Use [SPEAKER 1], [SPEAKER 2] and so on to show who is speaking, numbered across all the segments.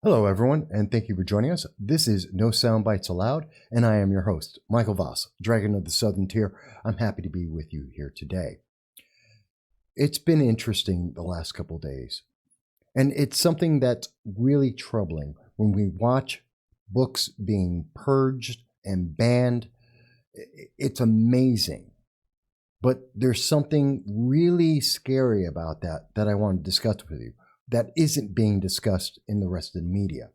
[SPEAKER 1] Hello, everyone, and thank you for joining us. This is No Soundbites Allowed, and I am your host, Michael Voss, Dragon of the Southern Tier. I'm happy to be with you here today. It's been interesting the last couple of days, and it's something that's really troubling when we watch books being purged and banned. It's amazing, but there's something really scary about that I want to discuss with you that isn't being discussed in the rest of the media.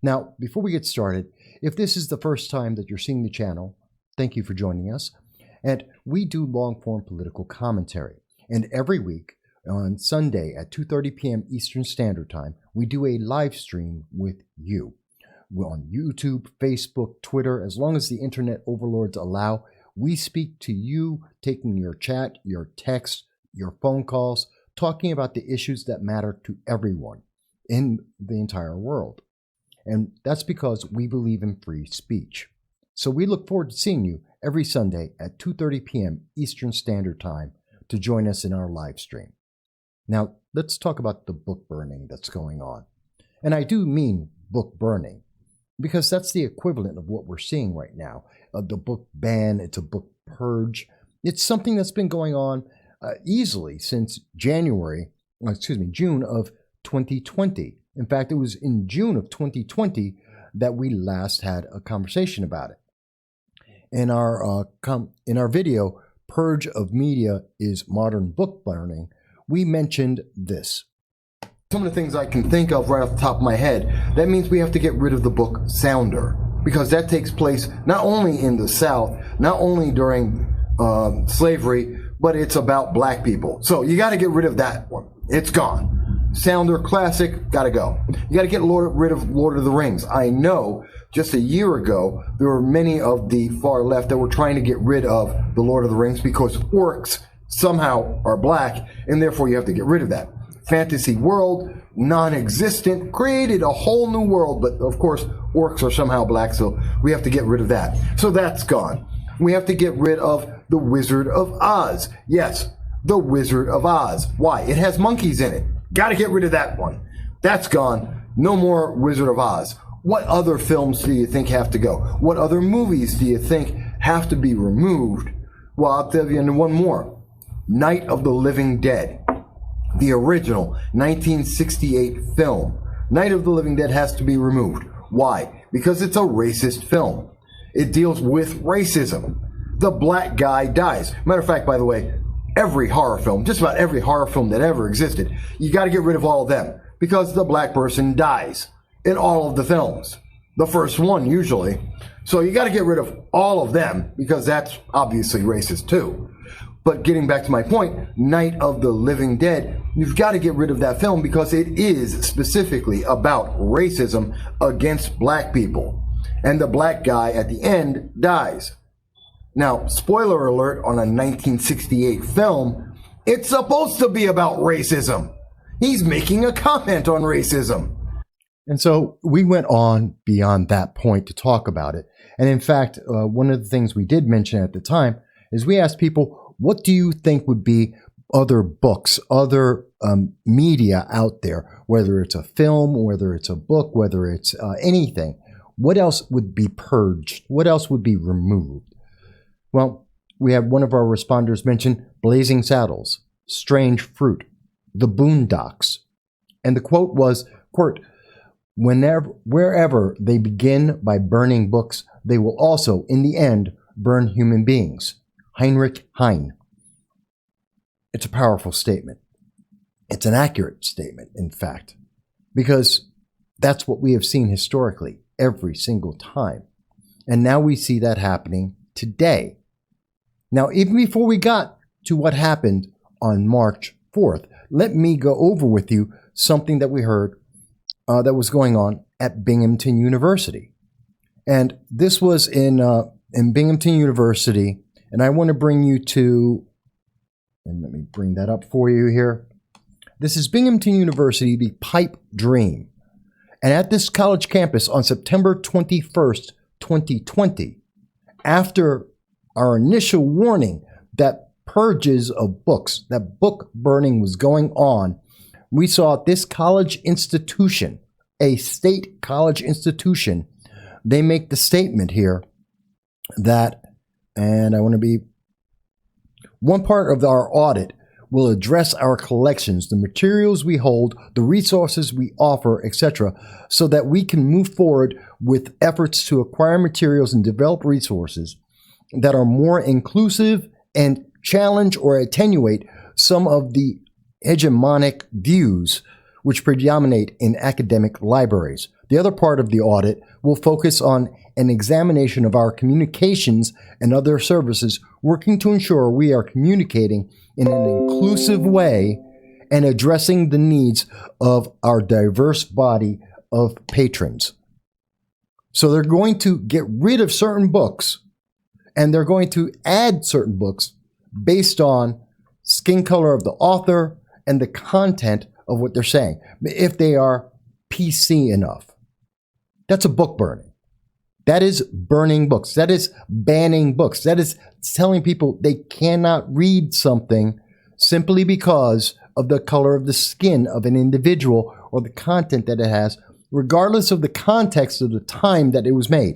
[SPEAKER 1] Now, before we get started, if this is the first time that you're seeing the channel, thank you for joining us. And we do long-form political commentary. And every week on Sunday at 2:30 p.m. Eastern Standard Time, we do a live stream with you. We're on YouTube, Facebook, Twitter, as long as the internet overlords allow. We speak to you, taking your chat, your text, your phone calls, talking about the issues that matter to everyone in the entire world. And that's because we believe in free speech. So we look forward to seeing you every Sunday at 2:30 p.m. Eastern Standard Time to join us in our live stream. Now, let's talk about the book burning that's going on. And I do mean book burning, because that's the equivalent of what we're seeing right now. The book ban, it's a book purge. It's something that's been going on easily since June of 2020. In fact, it was in June of 2020 that we last had a conversation about it. In our video, Purge of Media is Modern Book Burning, we mentioned this. Some of the things I can think of right off the top of my head, that means we have to get rid of the book Sounder, because that takes place not only in the South, not only during slavery, but it's about black people. So you got to get rid of that one. It's gone. Sounder classic, got to go. You got to get rid of Lord of the Rings. I know just a year ago, there were many of the far left that were trying to get rid of the Lord of the Rings because orcs somehow are black, and therefore you have to get rid of that. Fantasy world, non-existent, created a whole new world, but of course, orcs are somehow black, so we have to get rid of that. So that's gone. We have to get rid of the Wizard of Oz. Yes, the Wizard of Oz. Why? It has monkeys in it. Got to get rid of that one. That's gone. No more Wizard of Oz. What other films do you think have to go? What other movies do you think have to be removed? Well, I'll tell you one more. Night of the Living Dead. The original 1968 film. Night of the Living Dead has to be removed. Why? Because it's a racist film. It deals with racism. The black guy dies. Matter of fact, by the way, every horror film, just about every horror film that ever existed, you got to get rid of all of them because the black person dies in all of the films. The first one, usually. So you got to get rid of all of them because that's obviously racist too. But getting back to my point, Night of the Living Dead, you've got to get rid of that film because it is specifically about racism against black people. And the black guy at the end dies. Now, spoiler alert on a 1968 film, it's supposed to be about racism. He's making a comment on racism. And so we went on beyond that point to talk about it. And in fact, one of the things we did mention at the time is we asked people, what do you think would be other books, other media out there, whether it's a film, whether it's a book, whether it's anything? What else would be purged? What else would be removed? Well, we have one of our responders mention Blazing Saddles, Strange Fruit, The Boondocks. And the quote was, quote, wherever they begin by burning books, they will also, in the end, burn human beings. Heinrich Heine. It's a powerful statement. It's an accurate statement, in fact, because that's what we have seen historically every single time. And now we see that happening today. Now, even before we got to what happened on March 4th, let me go over with you something that we heard that was going on at Binghamton University. And this was in Binghamton University, and I want to bring you to, and let me bring that up for you here. This is Binghamton University, the Pipe Dream. And at this college campus on September 21st, 2020, after our initial warning that purges of books, that book burning was going on, we saw this college institution a state college institution, they make the statement here that, and I want to be, one part of our audit will address our collections, the materials we hold, the resources we offer, etc., so that we can move forward with efforts to acquire materials and develop resources that are more inclusive and challenge or attenuate some of the hegemonic views which predominate in academic libraries. The other part of the audit will focus on an examination of our communications and other services, working to ensure we are communicating in an inclusive way and addressing the needs of our diverse body of patrons. So they're going to get rid of certain books, and they're going to add certain books based on skin color of the author and the content of what they're saying, if they are PC enough. That's a book burning. That is burning books. That is banning books. That is telling people they cannot read something simply because of the color of the skin of an individual or the content that it has, regardless of the context of the time that it was made.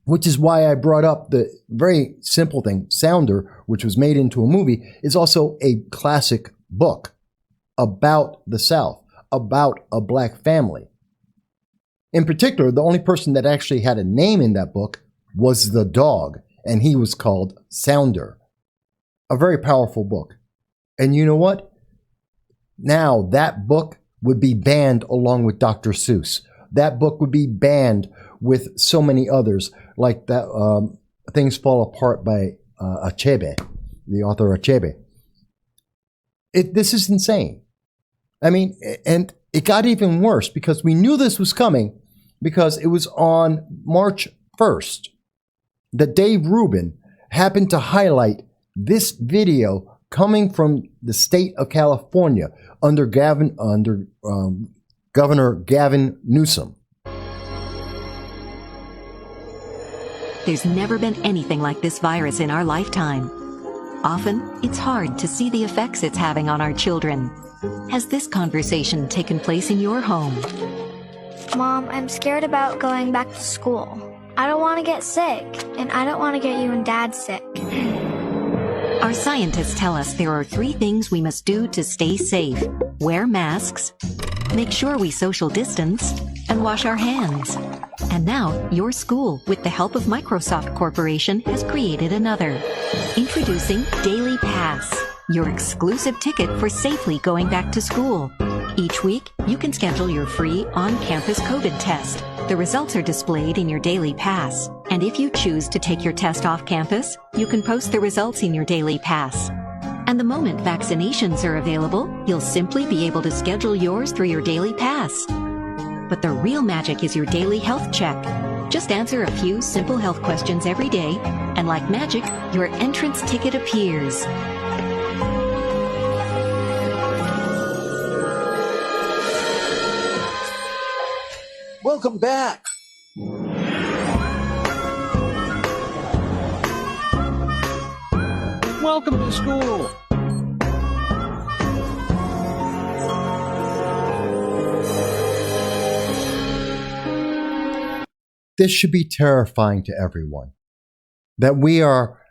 [SPEAKER 1] Which is why I brought up the very simple thing, Sounder, which was made into a movie, is also a classic book about the South, about a black family. In particular, the only person that actually had a name in that book was the dog, and he was called Sounder. A very powerful book. And you know what? Now that book would be banned along with Dr. Seuss. That book would be banned with so many others, like that Things Fall Apart by Achebe, the author Achebe. This is insane. I mean, and it got even worse because we knew this was coming because it was on March 1st that Dave Rubin happened to highlight this video coming from the state of California under Governor Gavin Newsom.
[SPEAKER 2] There's never been anything like this virus in our lifetime. Often, it's hard to see the effects it's having on our children. Has this conversation taken place in your home?
[SPEAKER 3] Mom, I'm scared about going back to school. I don't want to get sick, and I don't want to get you and Dad sick.
[SPEAKER 2] Our scientists tell us there are 3 things we must do to stay safe. Wear masks, make sure we social distance, and wash our hands. And now, your school, with the help of Microsoft Corporation, has created another. Introducing Daily Pass, your exclusive ticket for safely going back to school. Each week, you can schedule your free on-campus COVID test. The results are displayed in your Daily Pass. And if you choose to take your test off campus, you can post the results in your Daily Pass. And the moment vaccinations are available, you'll simply be able to schedule yours through your Daily Pass. But the real magic is your daily health check. Just answer a few simple health questions every day, and like magic, your entrance ticket appears.
[SPEAKER 4] Welcome back. Welcome to school.
[SPEAKER 1] This should be terrifying to everyone, that we are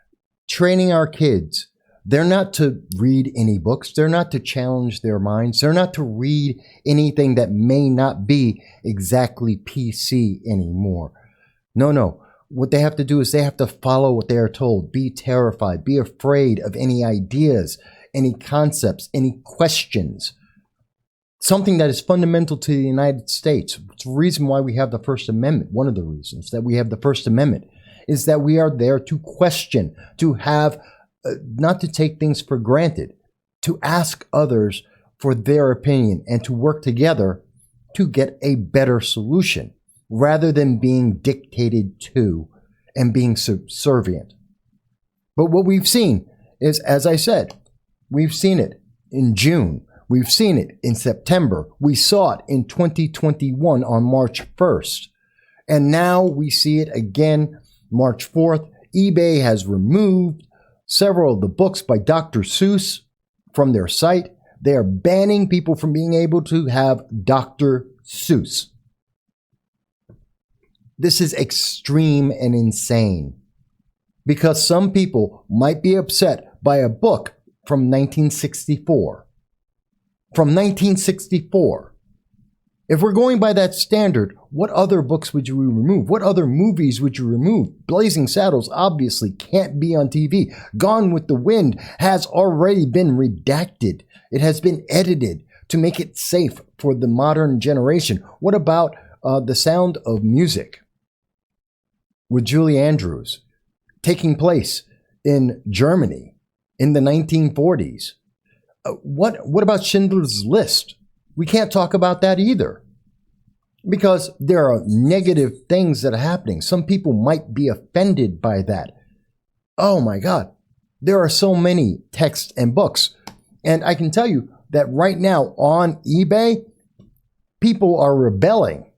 [SPEAKER 1] training our kids. They're not to read any books. They're not to challenge their minds. They're not to read anything that may not be exactly PC anymore. No. What they have to do is they have to follow what they are told. Be terrified. Be afraid of any ideas, any concepts, any questions. Something that is fundamental to the United States. It's the reason why we have the First Amendment. One of the reasons that we have the First Amendment is that we are there to question, to have, not to take things for granted, to ask others for their opinion and to work together to get a better solution rather than being dictated to and being subservient. But what we've seen is, as I said, we've seen it in June. We've seen it in September. We saw it in 2021 on March 1st. And now we see it again March 4th. eBay has removed several of the books by Dr. Seuss from their site. They are banning people from being able to have Dr. Seuss. This is extreme and insane because some people might be upset by a book from 1964. From 1964. If we're going by that standard, what other books would you remove? What other movies would you remove? Blazing Saddles obviously can't be on TV. Gone with the Wind has already been redacted. It has been edited to make it safe for the modern generation. What about The Sound of Music with Julie Andrews taking place in Germany in the 1940s? What about Schindler's List? We can't talk about that either because there are negative things that are happening. Some people might be offended by that. Oh my God. There are so many texts and books. And I can tell you that right now on eBay, people are rebelling.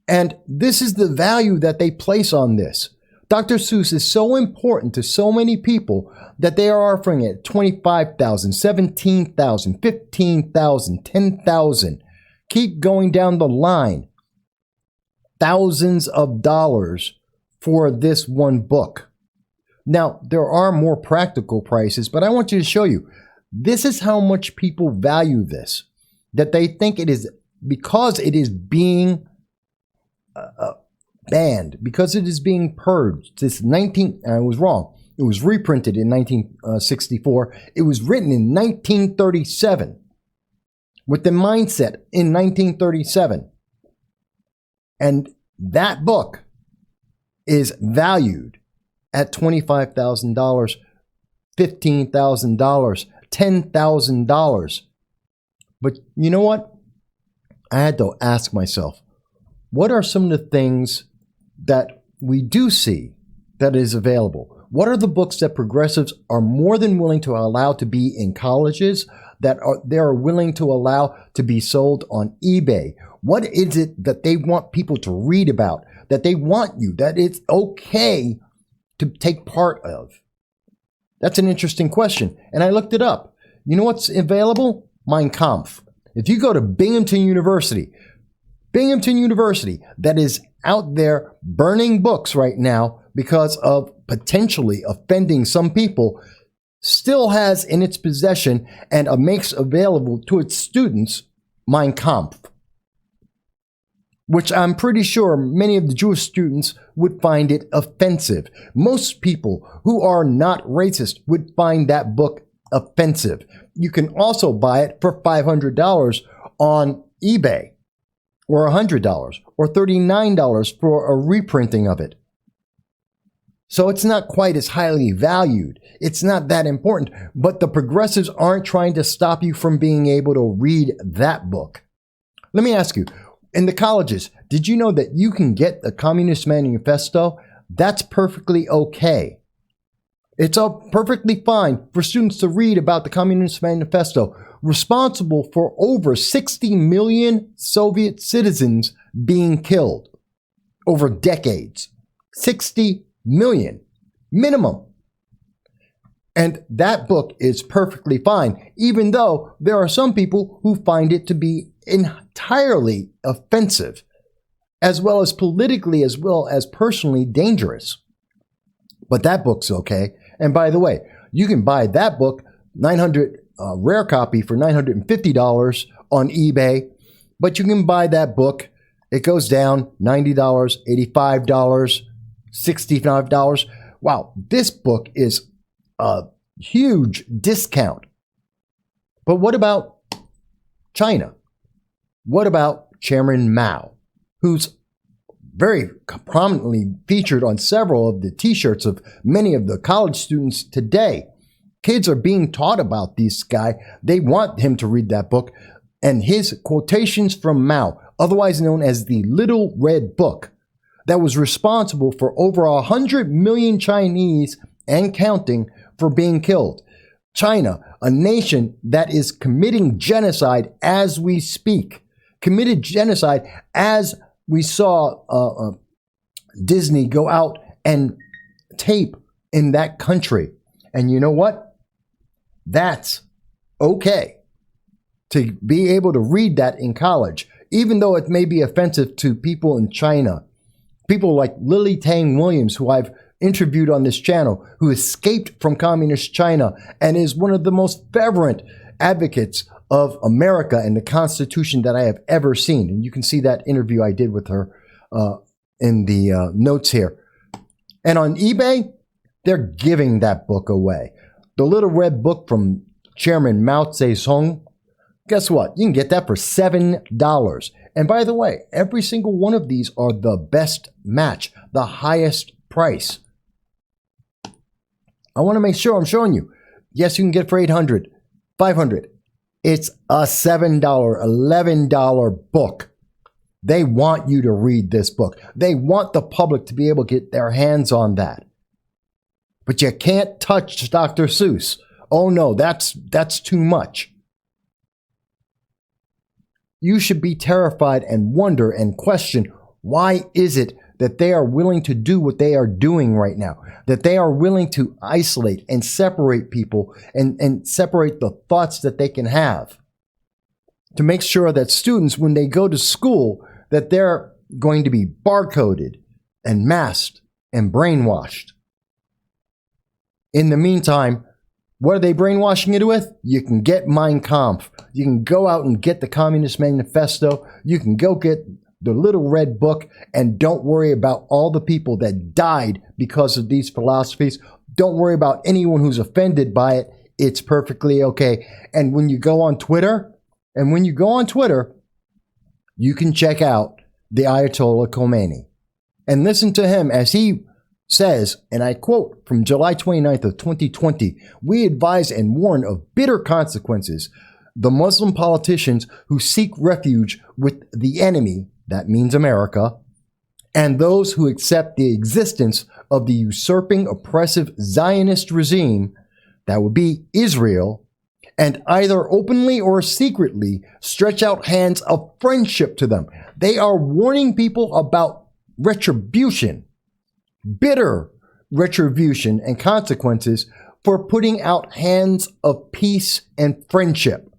[SPEAKER 1] And this is the value that they place on this. Dr. Seuss is so important to so many people that they are offering it $25,000, $17,000, $15,000, $10,000. Keep going down the line. Thousands of dollars for this one book. Now, there are more practical prices, but I want you to show you. This is how much people value this. That they think it is because it is being banned, because it is being purged. I was wrong. It was reprinted in 1964. It was written in 1937 with the mindset in 1937. And that book is valued at $25,000, $15,000, $10,000. But you know what? I had to ask myself, what are some of the things that we do see that is available? What are the books that progressives are more than willing to allow to be in colleges, that they are willing to allow to be sold on eBay? What is it that they want people to read about, that they want you, that it's okay to take part of? That's an interesting question. And I looked it up. You know what's available? Mein Kampf. If you go to Binghamton University, that is out there burning books right now because of potentially offending some people, still has in its possession and makes available to its students Mein Kampf, which I'm pretty sure many of the Jewish students would find it offensive. Most people who are not racist would find that book offensive. You can also buy it for $500 on eBay, or $100, or $39 for a reprinting of it. So it's not quite as highly valued. It's not that important. But the progressives aren't trying to stop you from being able to read that book. Let me ask you, in the colleges, did you know that you can get the Communist Manifesto? That's perfectly okay. It's perfectly fine for students to read about the Communist Manifesto, responsible for over 60 million Soviet citizens being killed over decades. 60 million minimum. And that book is perfectly fine, even though there are some people who find it to be entirely offensive, as well as politically, as well as personally dangerous. But that book's okay. And by the way, you can buy that book, 900 rare copy, for $950 on eBay. But you can buy that book. It goes down $90, $85, $65. Wow, this book is a huge discount. But what about China? What about Chairman Mao, who's very prominently featured on several of the t-shirts of many of the college students today? Kids are being taught about this guy. They want him to read that book. And his quotations from Mao, otherwise known as the Little Red Book, that was responsible for over 100 million Chinese and counting for being killed. China, a nation that is committing genocide as we speak, committed genocide as we saw Disney go out and tape in that country. And you know what? That's okay to be able to read that in college, even though it may be offensive to people in China. People like Lily Tang Williams, who I've interviewed on this channel, who escaped from communist China and is one of the most fervent advocates of America and the Constitution that I have ever seen. And you can see that interview I did with her in the notes here. And on eBay, they're giving that book away. The Little Red Book from Chairman Mao Zedong. Guess what? You can get that for $7. And by the way, every single one of these are the best match, the highest price. I want to make sure I'm showing you. Yes, you can get it for $800, $500. It's a $7, $11 book. They want you to read this book. They want the public to be able to get their hands on that. But you can't touch Dr. Seuss. Oh no, that's too much. You should be terrified and wonder and question, why is it that they are willing to do what they are doing right now? That they are willing to isolate and separate people and separate the thoughts that they can have, to make sure that students, when they go to school, that they're going to be barcoded and masked and brainwashed. In the meantime, what are they brainwashing it with? You can get Mein Kampf. You can go out and get the Communist Manifesto. You can go get the Little Red Book, and don't worry about all the people that died because of these philosophies. Don't worry about anyone who's offended by it. It's perfectly okay. And when you go on Twitter, you can check out the Ayatollah Khomeini and listen to him as he says, and I quote from July 29th of 2020, "We advise and warn of bitter consequences. The Muslim politicians who seek refuge with the enemy," that means America, "and those who accept the existence of the usurping, oppressive Zionist regime," that would be Israel, "and either openly or secretly stretch out hands of friendship to them." They are warning people about retribution, bitter retribution and consequences for putting out hands of peace and friendship.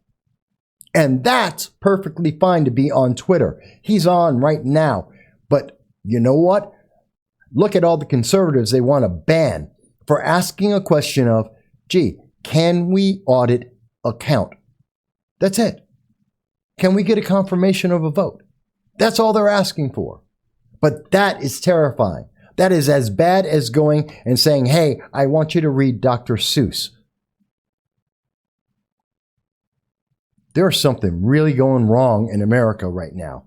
[SPEAKER 1] And that's perfectly fine to be on Twitter. He's on right now. But you know what? Look at all the conservatives they want to ban for asking a question of, gee, can we audit account? That's it. Can we get a confirmation of a vote? That's all they're asking for. But that is terrifying. That is as bad as going and saying, hey, I want you to read Dr. Seuss. There's something really going wrong in America right now.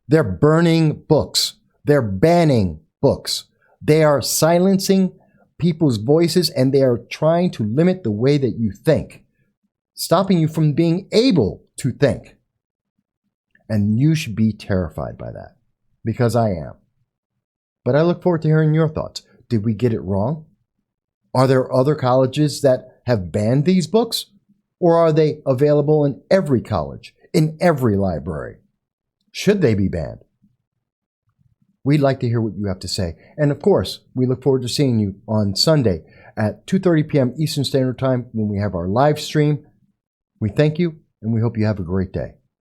[SPEAKER 1] They're burning books. They're banning books. They are silencing people's voices, and they are trying to limit the way that you think, stopping you from being able to think. And you should be terrified by that, because I am. But I look forward to hearing your thoughts. Did we get it wrong? Are there other colleges that have banned these books? Or are they available in every college, in every library? Should they be banned? We'd like to hear what you have to say. And of course, we look forward to seeing you on Sunday at 2:30 p.m. Eastern Standard Time when we have our live stream. We thank you, and we hope you have a great day.